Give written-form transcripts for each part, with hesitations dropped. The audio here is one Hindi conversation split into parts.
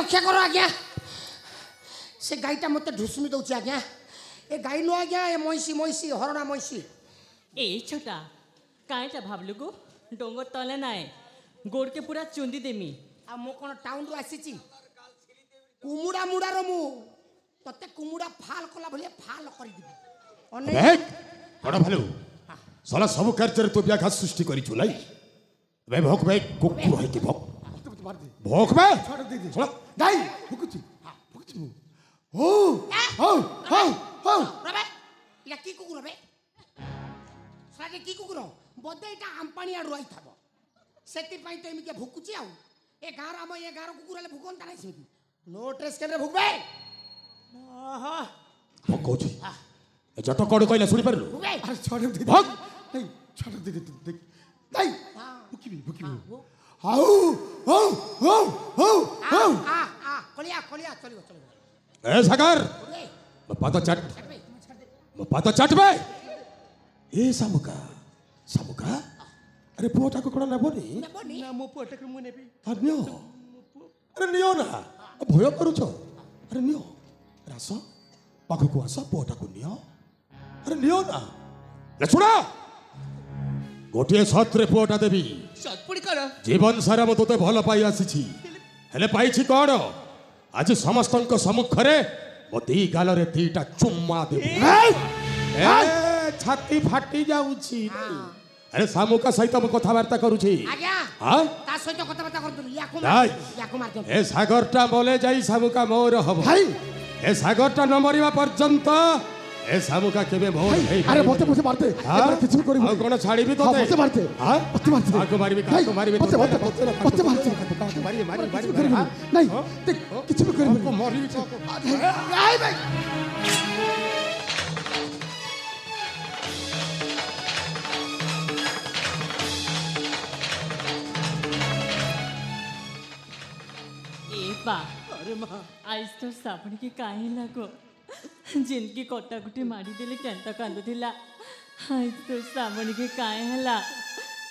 रक्षा करो आज्ञा से गाईटा मत ढुसुमी दौची आज्ञा ए गाई नु आज्ञा ए महिषी हरणा महिषी ए छोटा काईटा भाबलु गो डोंगर तले नाए गोड़ के पूरा चुंदी देमी आ मो कोन टाउन रु आसीची कुमुडा मुडा रो मु तते कुमुडा फाल कला भलिया फाल करि दिबी अने बड़ा भालू साला सब कार्य तो व्याघात सृष्टि करी छु लाई बे भोक बे कुकुर है कि भोक भोक बे छोड़ दे दे छोड़ गाई भुकुची भुकुची ओ ओ रबे या की कुकुर बे सागे की कुकुर बदे इटा आंपानी आडु आई थाबो सेति पई तो एमिके भुकुची आउ ए गार हम ए गार कुकुर ले भुकोन तानै सेति नो ट्रेस करे भुकबे आहा भोक कोची ए जत कोड कइला सुनि परलु भुकबे अरे छोड़ दे भोक नहीं छोड़ दे देख गाई भुकी आओ ओ ओ ओ ओ आ कलिया चलियो ए सागर पाता चट पाता चट बे ए सामुका अरे पोटा को कोड़ा नबो नी ना मो पोटा को मु नेबी अन्यो अरे नियो ना भय करूछ अरे नियो रास पाखो को आसा पोटा को नियो अरे नियो ना ले छुड़ा गोटे सत्रे पोटा देवी सतपुड़ी कर जीवन सारा मो तोते भल पाई आसीछि हेले पाइछि कोन आज समस्तक सम्मुखरे मो दी गाल रे तीटा चुम्मा देबी ए छाती फाटी जाउछि अरे सामुका सहित मो कथावार्ता करूछि आज्ञा हां ता सहित कथावार्ता करदु याकु मार ए सागरटा बोले जाई सामुका मोर हबो भाई ए सागरटा न मरिवा पर्यंत ए सामुका केबे मोर हे अरे मते मारते अरे किछ करिब आ कोन छाड़ी भी तोते मते मारते हां मते मारते आको मारबी काको मारबी मते मारते मारी नहीं देख किछ भी करिब को मरी आई भाई अरे माँ आज तो साबण की काहे लागो जिनकी कटाकुटी मारी देले केंता कांदु थिला आज तो साबण के काहे हला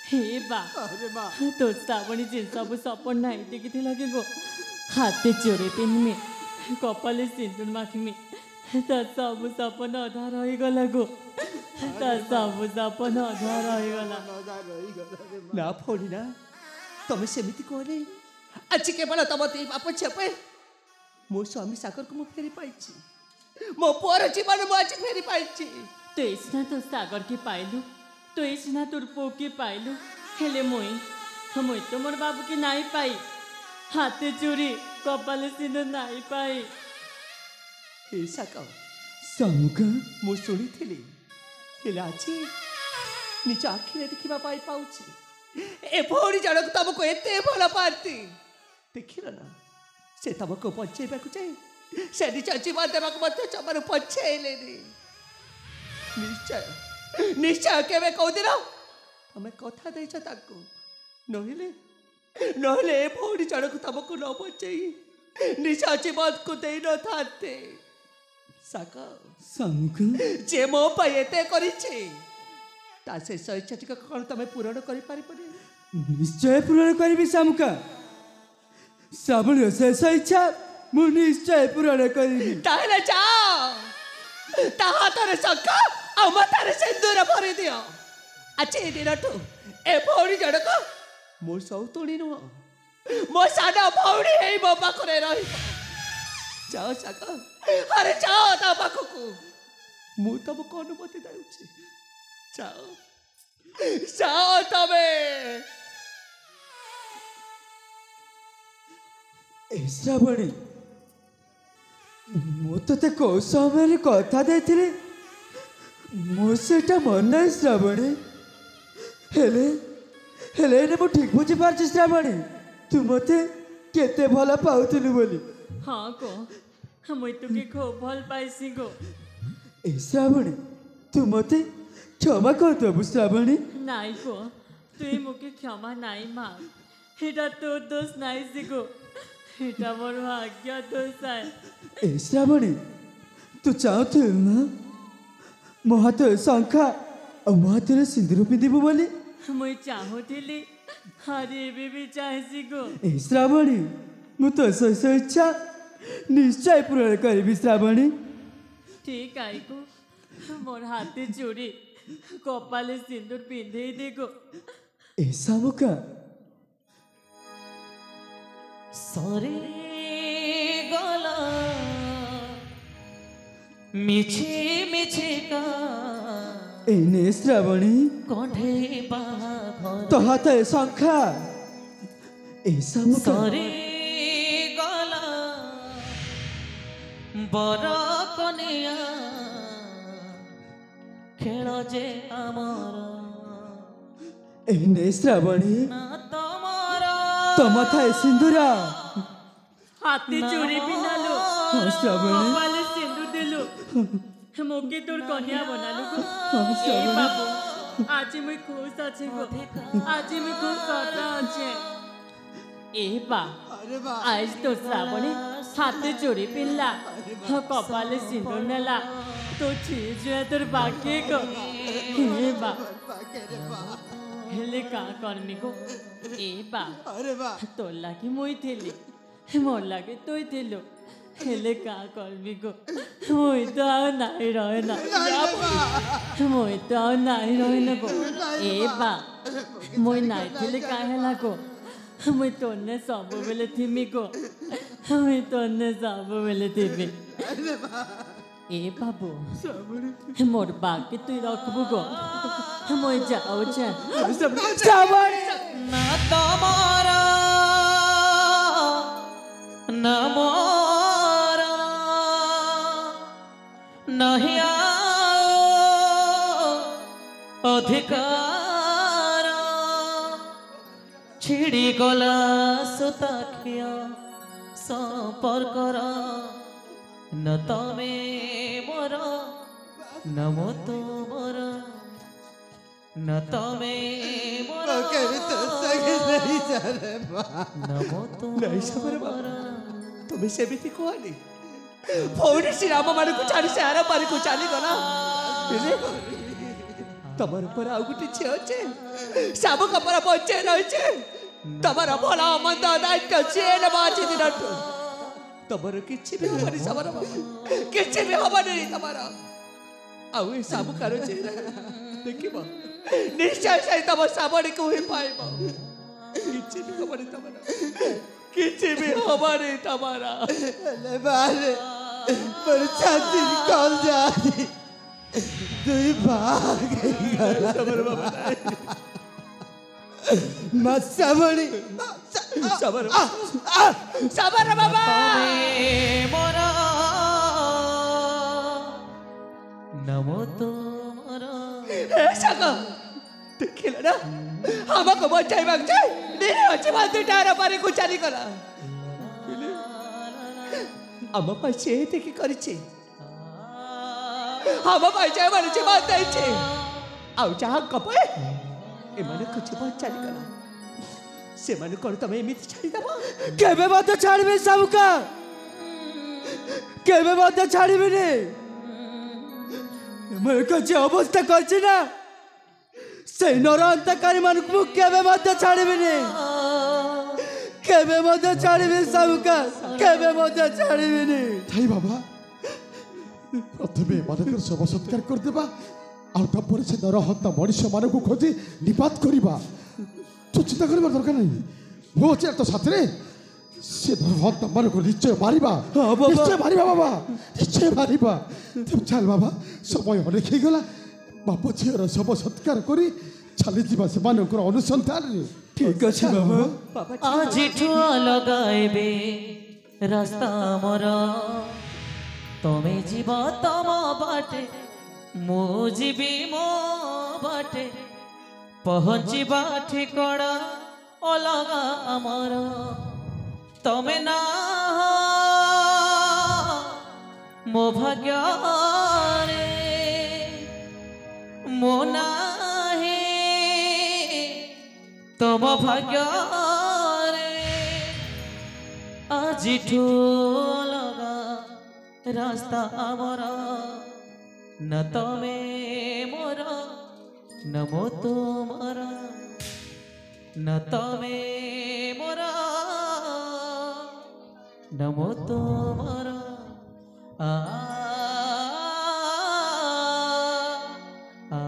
हे बा अरे माँ तो साबण जिन सब सपन नाही देखि थिला के गो हाथे चोरे पेन में कपाले सिंदूर माखी में ता सब सपन अधा रही गला गो ता सब सपन अधा रही गला ना फोड़ी ना तमे सेमिति कोरे आज केवल तम ती बाप छपे मो स्वामी सागर को मो फेरी पाइछि मो पर जीवन मो आज फेरी पाइछि तो इसना तो सागर के पाइलु तो इसना तोर पो के पाइलु हेले मोई तो मोर बाबू के नाई पाई हाथे चोरी कपाले सिंदूर नाई पाई हे सागर समुख मो सुनी थिली हेले आज निज आखिरे देखिबा पाई पाउछि ए भौरी जनक तुमको एते भल पाती देखिल ना से तुमको पछेबा चाहे से निज जीवन देवाक मत जमार पछेलेनी निश्चय केवे कौ दिन तुम कथा देछ ताको नहिले ए भौरी जनक तुमको न बचई निज जीवन को दे न थाते साका समुख जे मो पाए एते करिछे ता से इच्छा टिक कौन तुम पूरण कर निश्चय पूरण करी सामुका श्रावण शेष इच्छा मु निश्चय पूरण करी ताहले जाओ ताहा तारे सका आ मतारे सिंदूर भरी दियो अच्छे दिनठू ए भौरी जड़क मो सौतुणी नुह मो साडा भौरी हे मो पाखरे रही जाओ सका अरे जाओ ता पाखकू मु तुमको अनुमति देउछि जाओ तबे श्रावणी मु ते कौ समय कथा देथिले मो सेटा मन नहीं श्रावणी हेले हेले ने मु ठीक बुझी पारछि श्रावणी तू मते केते भला पाउथिलु बोली हाँ को हम तुके खूब भल पाइसी गो ए श्रावणी तू मते क्षमा कर दबु श्रावणी नाई को तुई मुके क्षमा नाई माग हेटा तो दोष नाई सिगो हेटा मोर भाग्य दोष है ए श्रावणी तू चाहतु ना मो हाथ शंखा और मो हाथ सिंदूर पिंधिबु बोली मुई चाहूली अरे भी चाहे सिगो ए श्रावणी ମୁଁ ତୋ ଶେଷ ଇଚ୍ଛା ନିଶ୍ଚୟ ପୂରଣ କରିବି ଶ୍ରାବଣୀ। ठीक आई को मोर हाथी चूड़ी कपाले सिंदूर पिंधे देखो ए शामुका सरे गला मिछे मिछे का एने श्रावणी कंठे बाघ तो हाथ शंखा ए शामुका सरे गला बर कनिया खेल जे आमर एने श्रावणी ना तमर तम थाए सिंदूरा हाथी चूड़ी पिन्हालु हाँ श्रावणी कपाले सिंदूर देलु मोके तोर कन्या बनालु हाँ ए श्रावणी बाबू आज मैं खुश अच्छे गो आज मैं खूब सदा अच्छे ए बा अरे बा आज तो श्रावणी हाथे चूड़ी पिनला कपाले सिंदूर नेला तो चीज तोर बाकी को ए बा अरे बा हेले का कर्मी को ए बा अरे बा तोर लागी मुई थेली मोर लागे तोई थेलो हेले का कर्मी को मुई तो आ नाई रहे ना मुई तो आ नाई रहे ना को ए बा मुई नाई थेले काहे लागो मुई तोने सब बेले थिमी को मुई तोने सब बेले थिमी ए बाबू मोर बाकी तुई रखबू गो मुई जाओ छे श्रावणी ना तमरा ना मोरा नहीं अधिकार छिड़ी गला सुताखिया संपर्कर न तमे मोर न मो तुमर न तमे मोर कभी तो सगे नहीं जा रे बा न मो नहीं सबर बा। तुमर तुम्हें सेमिति कहनी भौरी श्री राम मान को छाड़ी से आरा पारी को चली गला तमर पर आउ गुटी छे अच्छे सब कपड़ा पहुंचे रहचे तमर भला मंद दायित्व छे न बाजी दिन तमर किछि भी हमारी सबर किछि भी हमारी तमर आउ ए सब करो छे देखिबो निश्चय से तम साबड़ी को ही पाइबो किछि भी हमारी तमर किछि भी हमारी तमरा ले बारे पर छाती निकल जा दुई भाग गला सबर बाबा मत सबड़ी सबर सबर बाबा मोर नमो तुमर ए सका देखिला ना हमको बचाई बागचे नहीं अच्छे बात टारा पारे को चारी करा हम पैसे देखि करिছে हम पैसे मारছে बात दैছে आउ जहाँ कपे ए माने कुछ बात चारी करा से माने कोन तमे एमिति छाड़ी दबा केबे बात छाड़बे सबका केबे बात छाड़बे रे मैं कछ अवस्था करछि ना से नरअंतकारी मानुक मु केबे मध्य छाड़बिनी केबे मध्य छाड़बी सबका केबे मध्य छाड़बिनी थाई बाबा प्रथमे मानकर शव सत्कार करदेबा आउ तापर से नरहंता मनुष्य मानक खोजी निपात करिबा तो चिंता करबा दरकार नहीं वो अछि तो साथरे से नरहंता मानक निश्चय मारिबा हाँ बाबा। निश्चय मारिबा बाबा निश्चय मारिबा तुम चल बाबा समय अनेक ही गला बाप झीर शव सत्कार करी चली जीवा से मानकर अनुसंधान रे ठीक अछि बाबा आज ठुआ लगाइबे रास्ता मोर तमे जीव तम बाटे मो जीवी मो बाटे पहुँचीबा ठिकड़ा अलगा आमर तमे ना मो भाग्य रे मो नाही तम भाग्य रे आजिठू अलगा रास्ता आमर न तमे मोर न मो तुमर न तमे मोर नमो तोमर आ आ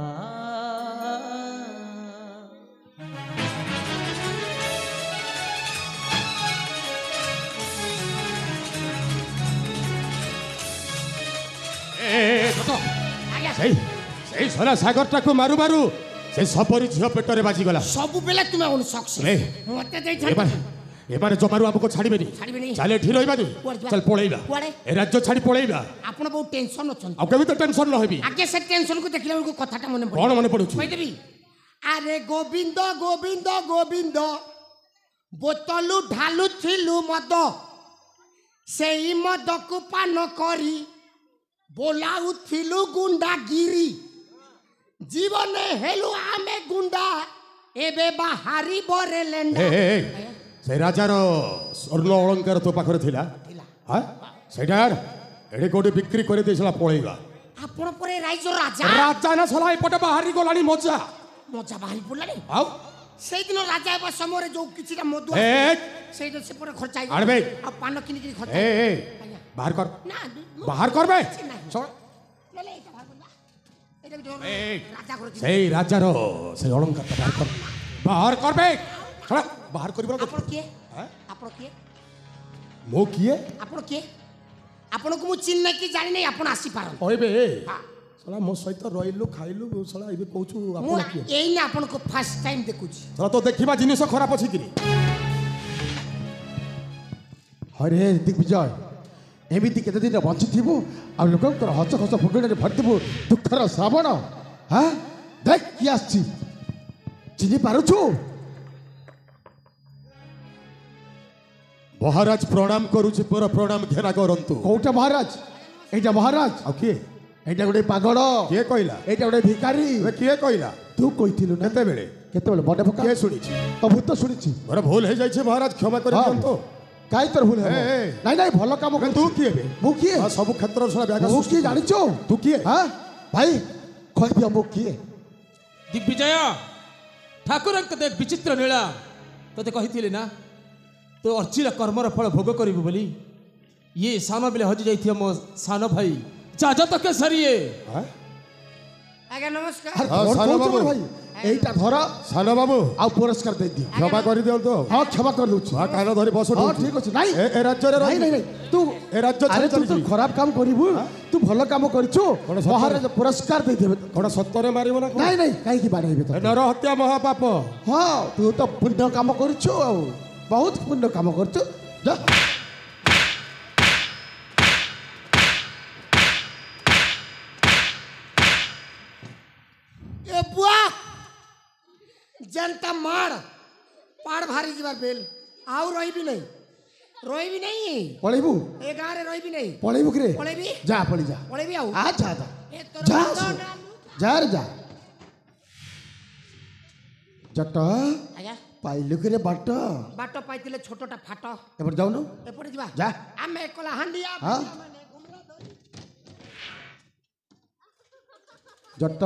ସେଇ ସଲା ସାଗରଟାକୁ ମାରୁ ମାରୁ ସେ ସପରି ଝିଅ ପେଟରେ ବାଜିଗଲା। ସବୁବେଳେ ତୁମେ ଏ, ମତେ ଦେଇଛ ଏମାନେ ଜମାରୁ ଆମକୁ ଛାଡ଼ିବେନି। ଛାଡ଼ିବେନି। ଚାଲେ ଏଠି ରହିବାନି, କୁଆଡ଼େ ଯିବା? ଚାଲ ପଳେଇବା, କୁଆଡ଼େ? ଏ ରାଜ୍ୟ ଛାଡ଼ି ପଳେଇବା। ଆପଣ ବହୁତ ଟେନସନ ଅଛନ୍ତି। ଆଉ କେମିତି ଟେନସନ ରହିବି? ଆଗେ ସେ ଟେନସନକୁ ଦେଖିଲା ବେଳକୁ କଥାଟା ମନେ କଣ ମନେ ପଡୁଛି? କହିଦେବି। ଆରେ ଗୋବିନ୍ଦ ଗୋବିନ୍ଦ ଗୋବିନ୍ଦ ବୋତଲୁ ଢାଲୁଥିଲୁ ମଦ, ସେଇ ମଦକୁ ପାନ କରି ବୋଲାଉଥିଲୁ ଗୁଣ୍ଡାଗିରି। ଜୀବନେ ହେଲୁ ଆମେ ଗୁଣ୍ଡା, ଏବେ ବାହାରିବ ରେ ଲେଣ୍ଡା। ସେ ରାଜାର ସ୍ୱର୍ଣ୍ଣ ଅଳଙ୍କାର ତୋ ପାଖରେ ଥିଲା? ସେଇଟା ଏଠି କୋଉଠି ବିକ୍ରି କରିଦେଇଥିଲା ପଳେଇବା। ଆପଣ ପରେ ରାଇଜର ରାଜା। ରାଜା ନା ସଲା ଏପଟେ ବାହାରି ଗଲାଣି ମଜା। ମଜା ବାହାରି ପଡ଼ିଲାଣି। ଆଉ ସେଇଦିନ ରାଜା ହେବା ସମୟରେ ଯୋଉ କିଛିଟା ମଧୁ ଏ ସେଇଟା ସେପଟେ ଖର୍ଚ୍ଚ ଆଣବେ। ହେଇଗଲା। ଆଉ ପାନ କିଣିକିରି ଖର୍ଚ୍ଚ ଏ ଆଜ୍ଞା। ବାହାର କର, ନା ବାହାର କରବେ। ସେଇ ରାଜାର ସେଇ ଅଳଙ୍କାର ବାହାର କର, ବାହାର କରବେ। ବାହାର କରିବ। ଆପଣ କିଏ? ଆପଣ କିଏ? ମୁଁ କିଏ? ଆପଣ କିଏ? ଆପଣଙ୍କୁ ମୁଁ ଚିହ୍ନି କି ଜାଣିନି, ଆପଣ ଆସିପାରନ୍ତି। କହିବେ ଶଳା ମୋ ସହିତ ରହିଲୁ ଖାଇଲୁ, ଶଳା ଏବେ କହୁଛୁ ମୁଁ ଆପଣ କିଏ? ଏଇନା ଆପଣଙ୍କୁ ଫାର୍ଷ୍ଟ ଟାଇମ୍ ଦେଖୁଛି। ଶଳା ତ ଦେଖିବା ଜିନିଷ ଖରାପ ଅଛି କିରି? ହରେ ଦିଗ୍ବିଜୟ, ଏମିତି କେତେ ଦିନ ବଞ୍ଚିଥିବୁ ଆଉ ଲୋକଙ୍କର ହସ ଖସ ଫୁଗଣରେ ଭରିଥିବୁ ଦୁଃଖର ଶ୍ରାବଣ। ହଁ ଦେଖ କିଏ ଆସିଛି, ଚିହ୍ନି ପାରୁଛୁ? ମହାରାଜ ପ୍ରଣାମ କରୁଛି, ପର ପ୍ରଣାମ ଘେରା କରନ୍ତୁ। କୋଉଟା ମହାରାଜ? ଏଇଟା ମହାରାଜ? ଆଉ କିଏ? ଏଇଟା ଗୋଟେ ପାଗଳ। କିଏ କହିଲା? ଏଇଟା ଗୋଟେ ଭିକାରୀ। କିଏ କହିଲା? ତୁ କହିଥିଲୁ ନା? କେତେବେଳେ? କେତେବେଳେ ମନେ ପକା। କିଏ ଶୁଣିଛି? ତ ଭୂତ ଶୁଣିଛି। ମୋର ଭୁଲ ହେଇଯାଇଛି ମହାରାଜ, କ୍ଷମା କରି ଦିଅନ୍ତୁ। କାହିଁ ତୋର ଭୁଲ ହେବ? ନାଇଁ ନାଇଁ ଭଲ କାମ ତୁ କରୁଛୁ। କିଏ ବେ? ମୁଁ କିଏ? ସବୁ କ୍ଷେତ୍ରରେ ଶଳା ବ୍ୟାଘାତ ମୁଁ ସୃଷ୍ଟି କିଏ କରୁଛୁ। ଜାଣିଛୁ? ତୁ କିଏ? ହଁ ଭାଇ କହିଦିଅ ମୁଁ କିଏ? ଦିଗ୍ବିଜୟ, ଠାକୁରଙ୍କ ଦେख ବିଚିତ୍ର ନୀଳା ତୋତେ କହିଥିଲି ନା ତୁ ଅର୍ଚିର କର୍ମର ଫଳ ଭୋଗ କରିବୁ ବୋଲି। ଇଏ ସାନ ବେଲେ ହଜି ଯାଇଥିବ ମୋ ସାନ ଭାଇ ଯାଜତ କେଶରୀଏ। ଆଜ୍ଞା ନମସ୍କାର। ଆରେ ହଁ, କଣ ସାନ କହୁଛୁ ବାବୁ। ଭାଇ? ଏଇଟା ଧର ସାନ ବାବୁ ଆଉ ପୁରସ୍କାର ଦେଇଦିଅ। କ୍ଷମା କରିଦିଅନ୍ତୁ। ହଁ କ୍ଷମା କରିଦଉଛି। ମା କାନ ଧରି ବସ। ହଁ ଠିକ ଅଛି। ନାଇଁ ଏ ରାଜ୍ୟରେ ନାଇଁ ନାଇଁ ନାଇଁ ତୁ ଏ ରାଜ୍ୟ ଆରେ ତୁ ତ ଚାଲିଛି। ଖରାପ କାମ କରିବୁ, ତୁ ଭଲ କାମ କରିଛୁ। କଣ ସତରେ? ମହାରାଜ ପୁରସ୍କାର ଦେଇଦେବେ। କଣ ସତରେ ମାରିବ ନା କଣ? ନାଇଁ ନାଇଁ କାହିଁକି ବାଡ଼େଇବେ ତ? ନର ହତ୍ୟା ମହାପାପ। ହଁ ତୁ ତ ପୁଣ୍ୟ କାମ କରିଛୁ, ଆଉ ବହୁତ ପୁଣ୍ୟ କାମ କରିଛୁ। ଯା ଏ ବୁଆ जनता मार पाड़ भारी जीवार बेल आउ रही नहीं पळेबू ए गाँ रे रही नहीं पळेबू कि रे? पळेबी जा पळी जा। पळेबी आउ आ जा जा ए तोर जा बंद सु- ना। जा रे जा। जट आज्ञा पाइलु कि रे बाट? बाट पाइतिले छोटटा फाट एपर जाउनु एपटे जीवा जा। आमे कला हांडिया हाँ। जट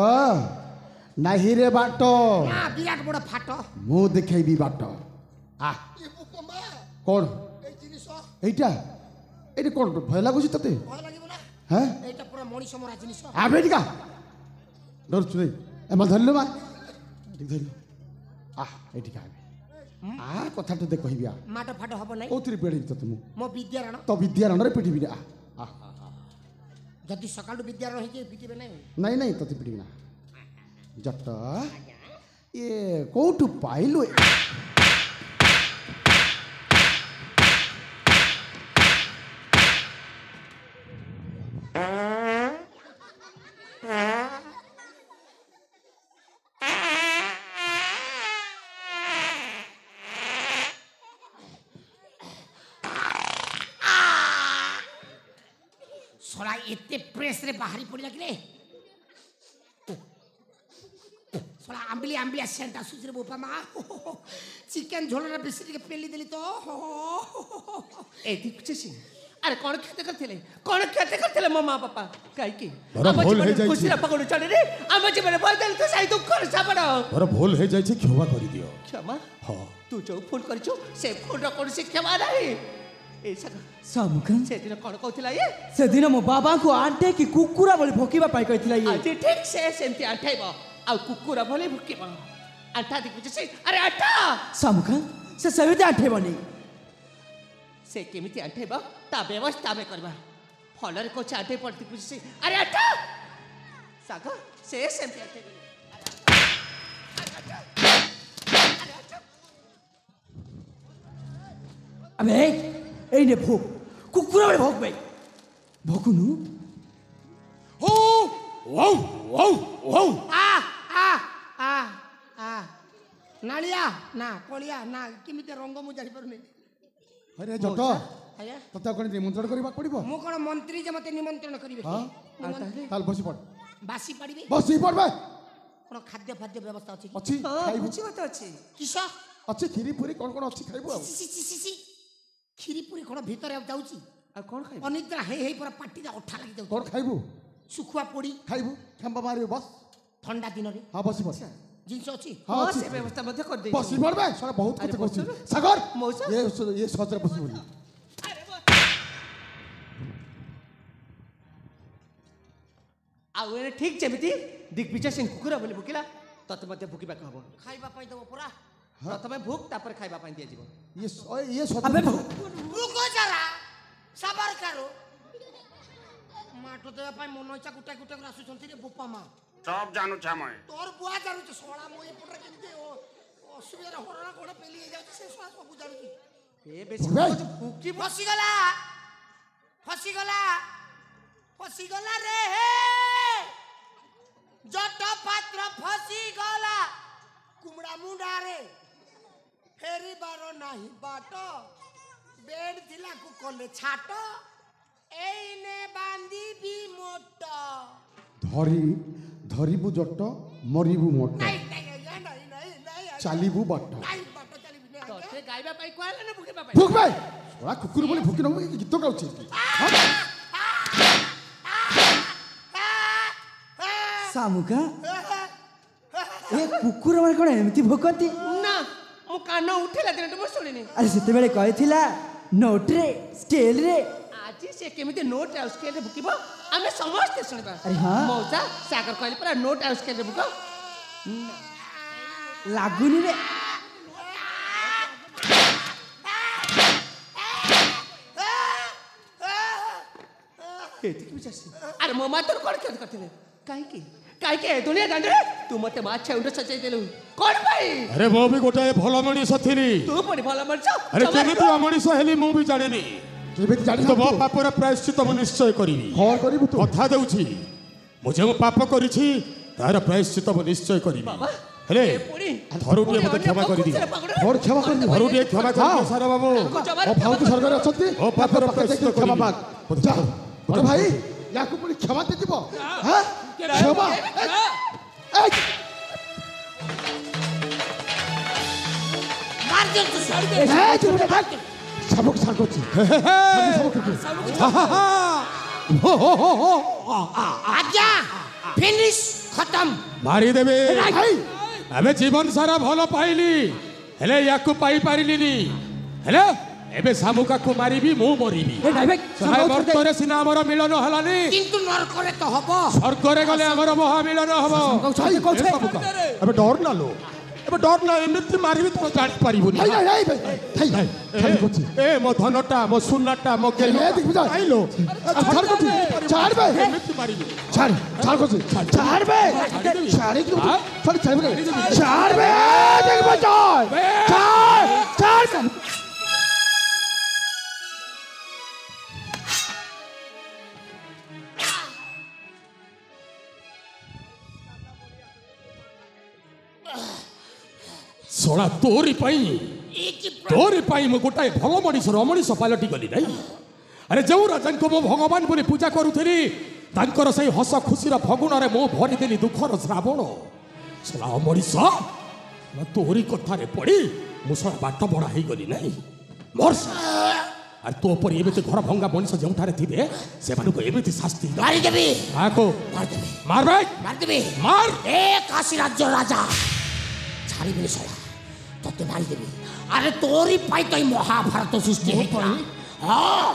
नाही रे बाट, ना विराट बड़ फाट मु देखेबी बाट। आ ए बुकमा कोन ए जिनिस एइटा एइटा कोन भय लागुछि तते? भय लागिबो ना हैं एटा पूरा मणिष मरा जिनिस आबे टिका डर छुई एमा धरलु मा धरलु आ एटिका आबे आ कथा तो दे कहिबिया माट फाट हबो नै कोथि पेड़ी तते मु मो विद्यारण तो विद्यारण रे पिटिबी रे आ जदि सकाळु विद्यारण होई जे पिटिबे नै नहीं नहीं तते पिटिबी ना। जट ये कोठु पाइलु सला एते प्रेस रे बाहरी पड़ी लागिले सला आंबली आंबली सेंट आसुच रे बोपा मा चिकन झोल रे बेसी टिके पेली देली तो ए दिखुचे सिंह अरे कौन खेते करथिले मो माँ बापा काई की बड़ा भूल है जाई खुशी रा पकड़ चढ़े रे आम जीवन बदल तो साई दुख कर साबड़ ମୋର ଭୁଲ ହେଇଯାଇଛି, କ୍ଷମା କରିଦିଅ। क्षमा ହଁ तू जो फोन करछु से फोन रा कोन से क्षमा नहीं ए साग सामुका सेदिन कौन कहथिला ये सेदिन मो बाबा को आंटे कि कुकुरा बोली भोकिबा पाई कहथिला ये आज ठीक से सेमती आंठाइब आ कुकुरा भले भुकिब आंठा दिखुछ से अरे आंठा सामुका से सहित आंटे बनी से केमिति आंठाइब ता व्यवस्था में करबा फलरे को आंठे पड़ती कुछ से अरे आंठा साग से सेमती आंठाइब अबे এই নে ভোগ কুকুরা বলে ভোগ ভাই ভোকুনু ଓ ୱାଉ ୱାଉ ୱାଉ ଆ ଆ ଆ ଆ ନାଳିଆ ନା କଳିଆ ନା କେମିତି ରଙ୍ଗ ମୁଁ ଜାଣିପାରୁନି ଆରେ ଜଟ ଆଜ୍ଞା ତତେ କ'ଣ ନିମନ୍ତ୍ରଣ କରିବାକୁ ପଡ଼ିବ ମୁଁ କ'ଣ ମନ୍ତ୍ରୀ ଯେ ମୋତେ ନିମନ୍ତ୍ରଣ କରିବେ ହଁ ନିମନ୍ତ୍ରଣ- ତାହେଲେ ବସି ପଡ଼ ବାସି ପାଡ଼ିବେ ବସି ପଡ଼ବେ କ'ଣ ଖାଦ୍ୟ ଫାଦ୍ୟ ବ୍ୟବସ୍ଥା ଅଛି କି? ଅଛି ଖାଇବୁ ବୁଝି କଥା ଅଛି କିସ ଅଛି କ୍ଷୀରି ପୁରୀ କ'ଣ କ'ଣ ଅଛି ଖାଇବୁ ଆଉ ସି, ସି, ସି, ସି। କ୍ଷୀରି ପୁରୀ କ'ଣ ଭିତରେ ଆଉ ଯାଉଛି ଆଉ କଣ ଖାଇବ ଅନିଦ୍ରା ହେଇ ହେଇ ପୁରା ପାଟିରେ ଅଠା ଲାଗିଯାଉଛି କ'ଣ ଖାଇବୁ ଶୁଖୁଆ ପୋଡ଼ି ଖାଇବୁ ଖେମ୍ବା ମାରିବୁ ବସ୍ ଥଣ୍ଡା ଦିନରେ ହଁ ବସି ପଡ଼ ଜିନିଷ ଅଛି ହଁ ହଁ ଅଛି ସେ ବ୍ୟବସ୍ଥା ମଧ୍ୟ କରି ଦେଇ ବସି ପଡ଼ବେ ସେଟା ବହୁତ ଆରେ କଥା କହୁଛି ବସୁନୁ। ସାଗର ମଉସା। ଇଏ ସହଜରେ ବସିବୁନି ଆଉ ଏନେ ଠିକ ଯେମିତି ଦିଗ୍ବିଜୟ ସିଂ କୁକୁର ବୋଲି ଭୁକିଲା ତତେ ମଧ୍ୟ ଭୁକିବାକୁ ହବ ଖାଇବା ପାଇଁ ଦେବ ପୁରା ପ୍ରଥମେ ଭୁକ୍ ତାପରେ ଖାଇବା ପାଇଁ ଦିଆଯିବ ଇଏ ସତ আবে ভোগ रुको जरा सबर करो माटो देवा पाई मन इच्छा गुटा गुटा कर आसुचंती रे बोपा मा सब जानू छा मैं तोर बुआ जानु छ सोळा मोई पटरे केमते असुविधा हरणा कोडे पेली हे जाउछ से सोळा सब जानु ଏ ବେଶୀ ଭାଇ। ଭୁକି फसी गला रे जट पात्र फसी गला कुमड़ा मुंडा रे फेरी बारो नाही बाट बेड थिला को कले छाट एइने बांधी भी मोट ଧରିବୁ ଜଟ ମରିବୁ ମୋଟ नहीं नहीं नहीं नहीं नहीं ଚାଲିବୁ ବାଟ नहीं बाट चली भी नहीं ତତେ ଗାଇବା ପାଇଁ କୁହାହେଲା ନା ଭୁକିବା ପାଇଁ ଭୁକ୍ ଭାଇ ଶଳା କୁକୁର ବୋଲି ଭୁକି ନବୁ କି ଗୀତ ଗାଉଛି ସାମୁକା ଏ କୁକୁର ମାନେ କ'ଣ ଏମିତି ଭୋକନ୍ତି ନା ମୋ କାନ ଉଠିଲା ଦିନଠୁ ମୁଁ ଶୁଣିନି ଆରେ ସେତେବେଳେ କହିଥିଲା ନୋଟରେ ସ୍କେଲରେ ଆଜି ସେ କେମିତି ନୋଟ୍ ଆଉ ସ୍କେଲରେ ଭୁକିବ ଆମେ ସମସ୍ତେ ଶୁଣିବା ଆରେ ହଁ। ମଉସା ସାଗର କହିଲେ ପରା ନୋଟ୍ ଆଉ ସ୍କେଲରେ ଭୁକ ଲାଗୁନି ରେ ଏତିକି ବି ଚାଷୀ ଆରେ ମୋ ମା ତୋର କ'ଣ କ୍ଷତି କରିଥିଲେ କାହିଁକି କାହିଁକି ଏ ଦୁନିଆ ଦାଣ୍ଡରେ ତୁ ମୋତେ ମା ଛେଉଣ୍ଡ ସଜାଇ ଦେଲୁ କ'ଣ ପାଇଁ ଆରେ ମୁଁ ବି ଗୋଟାଏ ଭଲ ମଣିଷ ଥିଲି ତୁ ପୁଣି ଭଲ ମଣିଷ ଆରେ କେମିତି ଅମଣିଷ ହେଲି ମୁଁ ବି ଜାଣିନି କେମିତି ଜାଣି କିନ୍ତୁ ମୋ ପାପର ପ୍ରାୟଶ୍ଚିତ ମୁଁ ନିଶ୍ଚୟ କରିବି କ'ଣ କରିବୁ ତୁ କଥା ଦେଉଛି ମୁଁ ଯେଉଁ ପାପ କରିଛି ତାର ପ୍ରାୟଶ୍ଚିତ ମୁଁ ନିଶ୍ଚୟ କରିବି ବାବା ହେଲେ ଏ ପୁଣି ଥରୁଟିଏ ମୋତେ କ୍ଷମା କରିଦିଅ ମୋର କ୍ଷମା କରିଦିଅ ଥରୁଟିଏ କ୍ଷମା କରିଦିଅ ସାର ବାବୁ ମୋ ଭାଉତ ସ୍ୱର୍ଗରେ ଅଛନ୍ତି ଓ ପାପର ପାପ ପ୍ରାୟଶ୍ଚିତ ଦେଖି କ୍ଷମା କରିବି। ମାଗ ଯା ବଡ଼ ଭାଇ ୟାକୁ ପୁଣି କ୍ଷମା ଦେଇଯିବ ହଁ କ୍ଷମା ଏ मार दे तू साड़ी दे ଏ ଚୁପ ରେ ଭାଇ ସବୁକୁ ସାର କରୁଛି आज्ञा फिनिश खत्म ମାରିଦେବେ ଭାଇ ଆମେ ଜୀବନ ସାରା ଭଲ ପାଇଲି ହେଲେ ୟାକୁ ପାଇପାରିଲିନି ହେଲେ ଏବେ ଶାମୁକାକୁ ମାରିବି ମୁଁ ମରିବି ଏ ନାଇଁ ଭାଇ ସାରା ବର୍ତ୍ତରେ ସିନା ଆମର ମିଳନ ହେଲାନି किंतु नरकरे तो हबो ସ୍ୱର୍ଗରେ ଗଲେ ଆମର ମହାମିଳନ ହବ ଭାଇ କହୁଛ ଏ ଶାମୁକା, ଏବେ ଡର ନା ଲୋ ଏବେ ଡର ନା ଏମିତି ମାରିବି ତମେ ଜାଣିପାରିବୁନି ଭାଇ ଭାଇ ଭାଇ ଭାଇ ଭାଇ ଛାଡ଼ି କରୁଛି ଏ ମୋ ଧନଟା ମୋ ସୁନାଟା ମୋ ଗେଲ ଏ ଦେଖ ବୁଝା ଆଇଲୋ ଛାଡ଼ କରୁଛି ଛାଡ଼ ଭାଇ ଏମିତି ମାରିବି ଛାଡ଼ ଛାଡ଼ କରୁଛି ଛାଡ଼ ଭାଇ ଛାଡ଼ି ଛାଡ଼ି ଛାଡ଼ି ଛାଡ଼ ଭାଇ ଦେଖ ବୁଝା ଛାଡ଼ ଛାଡ଼ ଶଳା ତୋରି ପାଇଁ ମୁଁ ଗୋଟାଏ ଭଲ ମଣିଷର ଅମଣିଷ ପାଲଟି ଗଲି ନାଇଁ ଆରେ ଯେଉଁ ରାଜାଙ୍କୁ ମୁଁ ଭଗବାନ ବୋଲି ପୂଜା କରୁଥିଲି ତାଙ୍କର ସେଇ ହସ ଖୁସିର ଫଗୁଣରେ ମୁଁ ଭରିଦେଲି ଦୁଃଖର ଶ୍ରାବଣ ଶଳା ଅମଣିଷ ଶଳା ତୋରି କଥାରେ ପଡ଼ି ମୁଁ ଶଳା ବାଟ ବଡ଼ା ହେଇଗଲି ନାଇଁ ମୋର ଆରେ ତୋ ପରି ଏମିତି ଘର ଭଙ୍ଗା ମଣିଷ ଯେଉଁଠାରେ ଥିବେ ସେମାନଙ୍କୁ ଏମିତି ଶାସ୍ତି मारी देबी କାହାକୁ मार देबी ମାର ଭାଇ मार देबी ମାର ए काशी राज्य राजा छाड़ी बिनी सोला तते मारी देबी अरे तोरी पाई तो महाभारत सृष्टि हेतला हाँ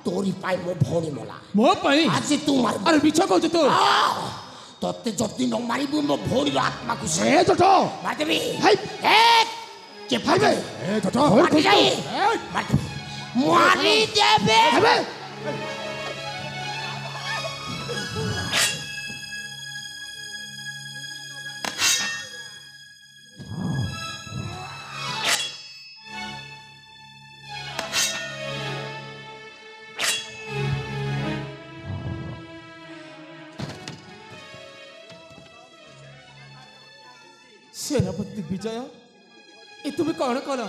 तोरी पाई मो भौणी मला मो पाई आज तू मार अरे मिछ कहू तो तोते जति न मारिबु मो भौणी आत्मा को से ए जटो मारदेबी हाय ए के भाई ए जटो मार जाई मारी देबे हेबे सेनापति दिग्विजय ए तुम्हें कौन कल